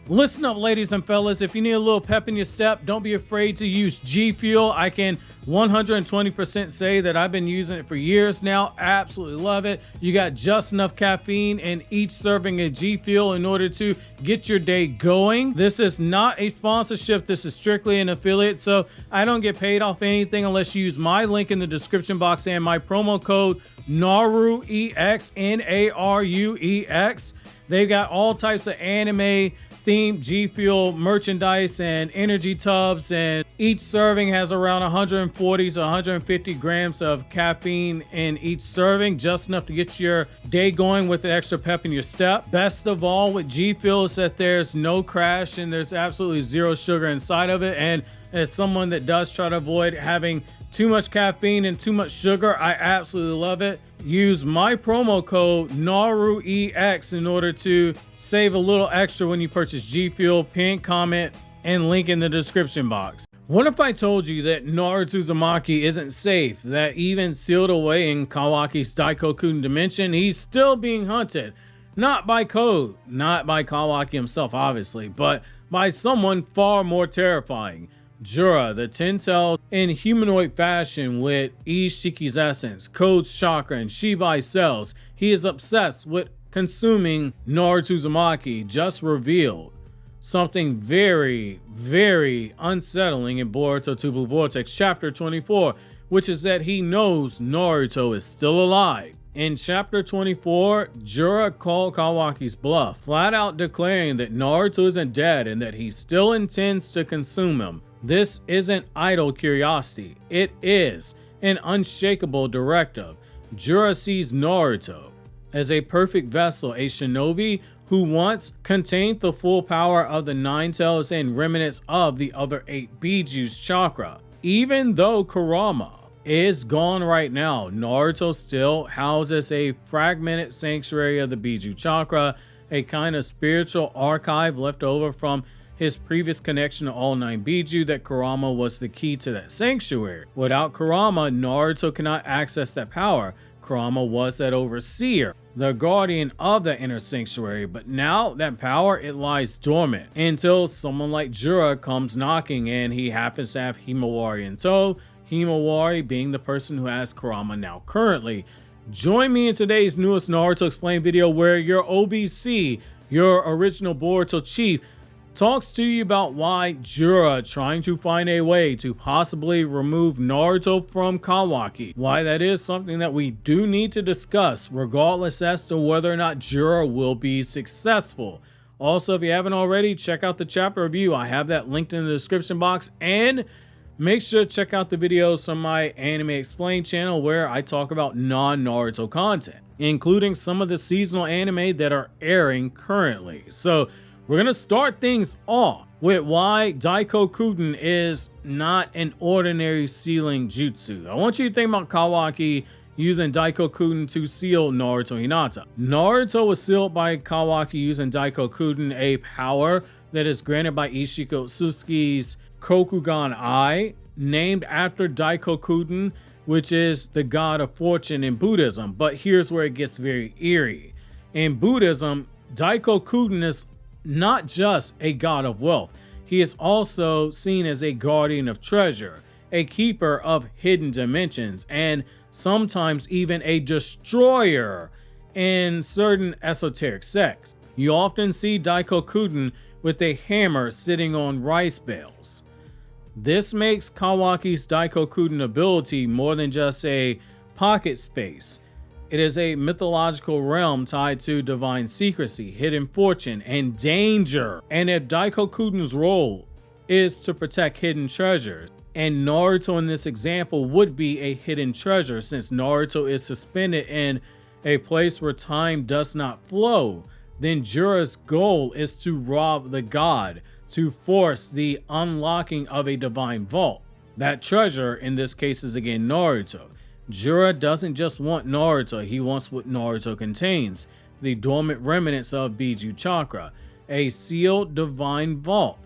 Listen up, ladies and fellas. If you need a little pep in your step, don't be afraid to use G Fuel. I can 120% say that I've been using it for years now. Absolutely love it. You got just enough caffeine in each serving of G Fuel in order to get your day going. This is not a sponsorship. This is strictly an affiliate, so I don't get paid off anything unless you use my link in the description box and my promo code NARUEX, NARUEX. They've got all types of anime themed G Fuel merchandise and energy tubs, and each serving has around 140 to 150 grams of caffeine in each serving, just enough to get your day going with the extra pep in your step. Best of all with G Fuel is that there's no crash and there's absolutely zero sugar inside of it. And as someone that does try to avoid having too much caffeine and too much sugar, I absolutely love it. Use my promo code NARUEX in order to save a little extra when you purchase G Fuel. Pin, comment, and link in the description box. What if I told you that Naruto Uzumaki isn't safe, that even sealed away in Kawaki's Daikokuten dimension, he's still being hunted? Not by Code, not by Kawaki himself obviously, but by someone far more terrifying. Jura, the 10 tails in humanoid fashion with Ishiki's essence, Code's chakra, and Shibai cells. He is obsessed with consuming Naruto Uzumaki, just revealed something very, very unsettling in Boruto 2 Blue Vortex chapter 24, which is that he knows Naruto is still alive. In chapter 24, Jura called Kawaki's bluff, flat out declaring that Naruto isn't dead and that he still intends to consume him. This isn't idle curiosity, it is an unshakable directive. Jura sees Naruto as a perfect vessel, a shinobi who once contained the full power of the 9 tails and remnants of the other 8 Bijuu's chakra. Even though Kurama is gone right now, Naruto still houses a fragmented sanctuary of the Bijuu chakra, a kind of spiritual archive left over from his previous connection to all 9 Bijuu, that Kurama was the key to that sanctuary. Without Kurama, Naruto cannot access that power. Kurama was that overseer, the guardian of the inner sanctuary, but now that power, it lies dormant until someone like Jura comes knocking, and he happens to have Himawari in tow, Himawari being the person who has Kurama now currently. Join me in today's newest Naruto Explained video where your OBC, your original Boruto chief, talks to you about why Jura trying to find a way to possibly remove Naruto from Kawaki. Why that is something that we do need to discuss, regardless as to whether or not Jura will be successful. Also, if you haven't already, check out the chapter review. I have that linked in the description box, and make sure to check out the videos on my Anime Explained channel where I talk about non-Naruto content, including some of the seasonal anime that are airing currently. So we're going to start things off with why Daikokuten is not an ordinary sealing jutsu. I want you to think about Kawaki using Daikokuten to seal Naruto Hinata. Naruto was sealed by Kawaki using Daikokuten, a power that is granted by Ishiko Utsuki's Kokugan Eye, named after Daikokuten, which is the god of fortune in Buddhism. But here's where it gets very eerie. In Buddhism, Daikokuten is not just a god of wealth. He is also seen as a guardian of treasure, a keeper of hidden dimensions, and sometimes even a destroyer in certain esoteric sects. You often see Daikokuten with a hammer sitting on rice bales. This makes Kawaki's Daikokuten ability more than just a pocket space. It is a mythological realm tied to divine secrecy, hidden fortune, and danger. And if Daikokuten's role is to protect hidden treasures, and Naruto in this example would be a hidden treasure since Naruto is suspended in a place where time does not flow, then Jura's goal is to rob the god, to force the unlocking of a divine vault. That treasure in this case is again Naruto. Jura doesn't just want Naruto, he wants what Naruto contains, the dormant remnants of Bijuu chakra, a sealed divine vault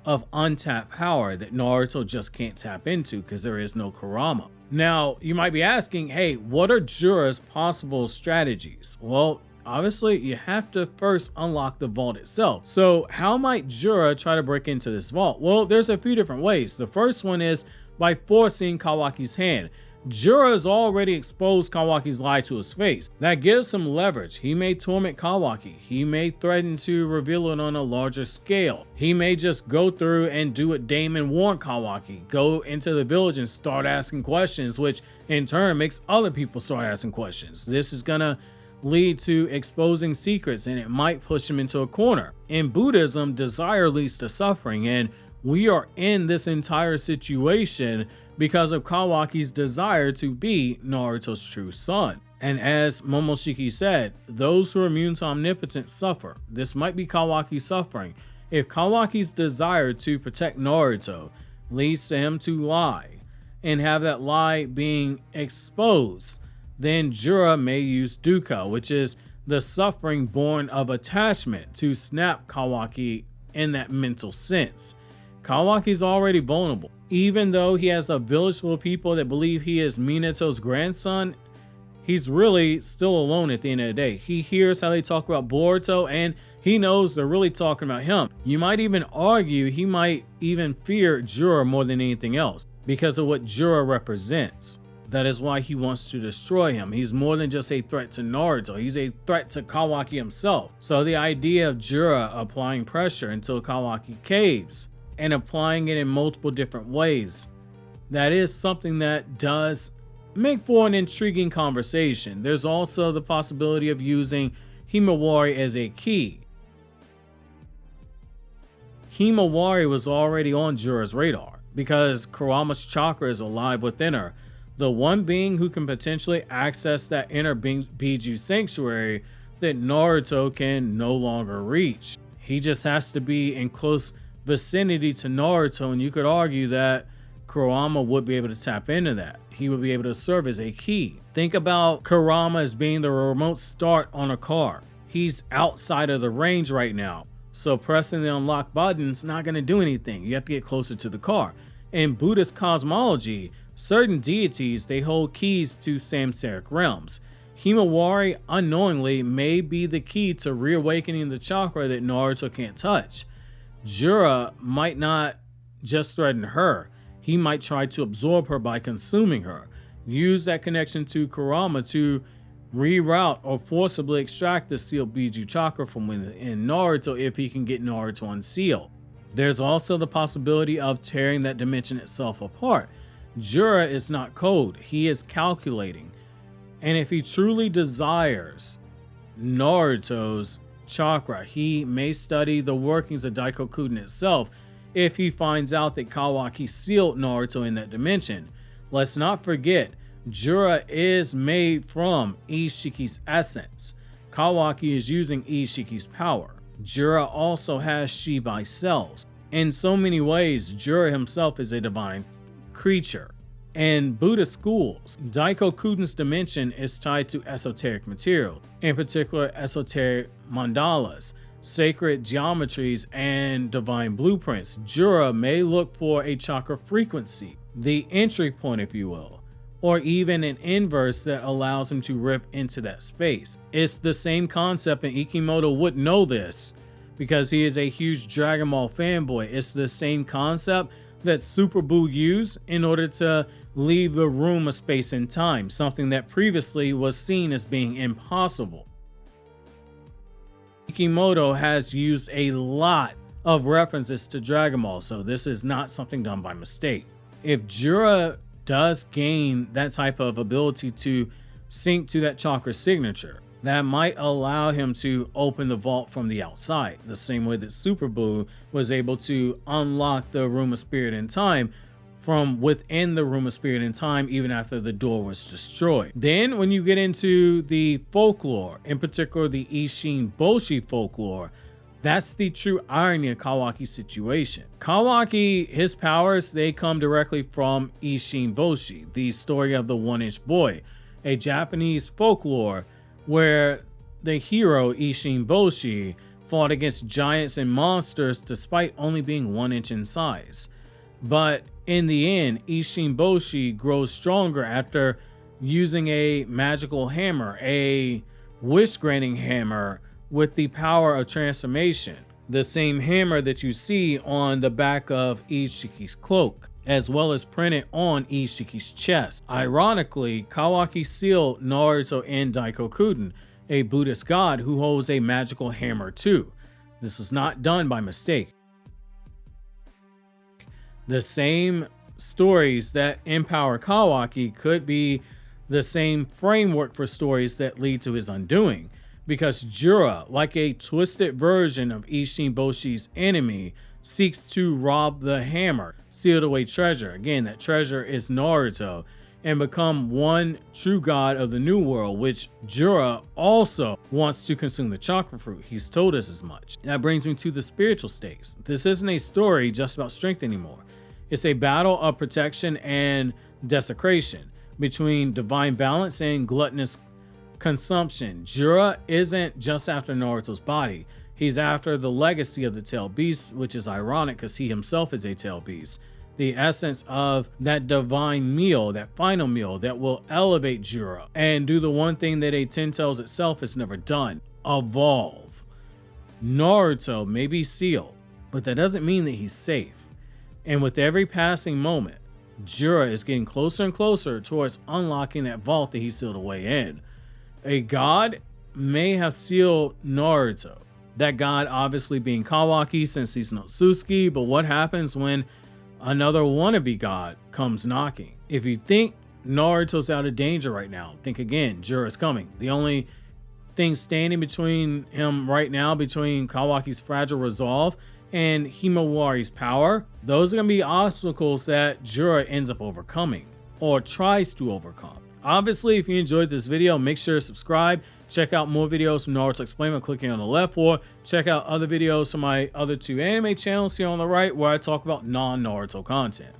of untapped power that Naruto just can't tap into because there is no Kurama. Now, you might be asking, hey, what are Jura's possible strategies? Well, Obviously, you have to first unlock the vault itself. So how might Jura try to break into this vault? Well, there's a few different ways. The first one is by forcing Kawaki's hand. Jura has already exposed Kawaki's lie to his face. That gives him leverage. He may torment Kawaki. He may threaten to reveal it on a larger scale. He may just go through and do what Damon warned Kawaki. Go into the village and start asking questions, which in turn makes other people start asking questions. This is gonna lead to exposing secrets, and it might push him into a corner. In Buddhism, desire leads to suffering, and we are in this entire situation because of Kawaki's desire to be Naruto's true son. And as Momoshiki said, those who are immune to omnipotence suffer. This might be Kawaki suffering. If Kawaki's desire to protect Naruto leads to him to lie and have that lie being exposed, then Jura may use dukkha, which is the suffering born of attachment, to snap Kawaki in that mental sense. Kawaki's already vulnerable. Even though he has a village full of people that believe he is Minato's grandson, he's really still alone at the end of the day. He hears how they talk about Boruto, and he knows they're really talking about him. You might even argue he might even fear Jura more than anything else because of what Jura represents. That is why he wants to destroy him. He's more than just a threat to Naruto. He's a threat to Kawaki himself. So the idea of Jura applying pressure until Kawaki caves and applying it in multiple different ways, that is something that does make for an intriguing conversation. There's also the possibility of using Himawari as a key. Himawari was already on Jura's radar because Kurama's chakra is alive within her. The one being who can potentially access that inner Bijuu sanctuary that Naruto can no longer reach. He just has to be in close vicinity to Naruto, and you could argue that Kurama would be able to tap into that. He would be able to serve as a key. Think about Kurama as being the remote start on a car. He's outside of the range right now, so pressing the unlock button is not going to do anything. You have to get closer to the car. In Buddhist cosmology, certain deities, they hold keys to samsaric realms. Himawari unknowingly may be the key to reawakening the chakra that Naruto can't touch. Jura might not just threaten her. He might try to absorb her by consuming her. Use that connection to Kurama to reroute or forcibly extract the sealed Bijuu chakra from within Naruto if he can get Naruto unsealed. There's also the possibility of tearing that dimension itself apart. Jura is not cold, he is calculating. And if he truly desires Naruto's chakra, he may study the workings of Daikokuten itself if he finds out that Kawaki sealed Naruto in that dimension. Let's not forget, Jura is made from Ishiki's essence. Kawaki is using Ishiki's power. Jura also has Shibai cells. In so many ways, Jura himself is a divine creature. In Buddhist schools, Daikokuten's dimension is tied to esoteric material, in particular esoteric mandalas, sacred geometries, and divine blueprints. Jura may look for a chakra frequency, the entry point if you will, or even an inverse that allows him to rip into that space. It's the same concept, and Ikimoto would know this because he is a huge Dragon Ball fanboy. It's the same concept that Super Buu used in order to leave the room of space and time, something that previously was seen as being impossible. Ikimoto has used a lot of references to Dragon Ball, so this is not something done by mistake. If Jura does gain that type of ability to sync to that chakra signature, that might allow him to open the vault from the outside, the same way that Super Buu was able to unlock the room of spirit and time from within the room of spirit and time even after the door was destroyed. Then when you get into the folklore, in particular the Ishin Boshi folklore, that's the true irony of Kawaki's situation. Kawaki, his powers, they come directly from Ishin Boshi, the story of the one-inch boy, a Japanese folklore where the hero Ishin Boshi fought against giants and monsters despite only being 1 inch in size. But in the end, Ishin Boshi grows stronger after using a magical hammer, a wish-granting hammer with the power of transformation, the same hammer that you see on the back of Ishiki's cloak, as well as printed on Ishiki's chest. Ironically, Kawaki sealed Naruto and Daikokuten, a Buddhist god who holds a magical hammer too. This is not done by mistake. The same stories that empower Kawaki could be the same framework for stories that lead to his undoing, because Jura, like a twisted version of Ishinboshi's enemy, seeks to rob the hammer, sealed away treasure. Again, that treasure is Naruto, and become one true god of the new world, which Jura also wants to consume the chakra fruit. He's told us as much. That brings me to the spiritual stakes. This isn't a story just about strength anymore. It's a battle of protection and desecration between divine balance and gluttonous consumption. Jura isn't just after Naruto's body. He's after the legacy of the tailed beast, which is ironic because he himself is a tailed beast. The essence of that divine meal, that final meal that will elevate Jura and do the one thing that a Ten Tails itself has never done: evolve. Naruto may be sealed, but that doesn't mean that he's safe. And with every passing moment, Jura is getting closer and closer towards unlocking that vault that he sealed away in. A god may have sealed Naruto, that god obviously being Kawaki since he's no Susuke, but what happens when another wannabe god comes knocking? If you think Naruto's out of danger right now, think again. Jura's coming. The only thing standing between him right now, between Kawaki's fragile resolve and Himawari's power, those are going to be obstacles that Jura ends up overcoming, or tries to overcome. Obviously, if you enjoyed this video, make sure to subscribe. Check out more videos from Naruto Explained by clicking on the left, or check out other videos from my other two anime channels here on the right, where I talk about non-Naruto content.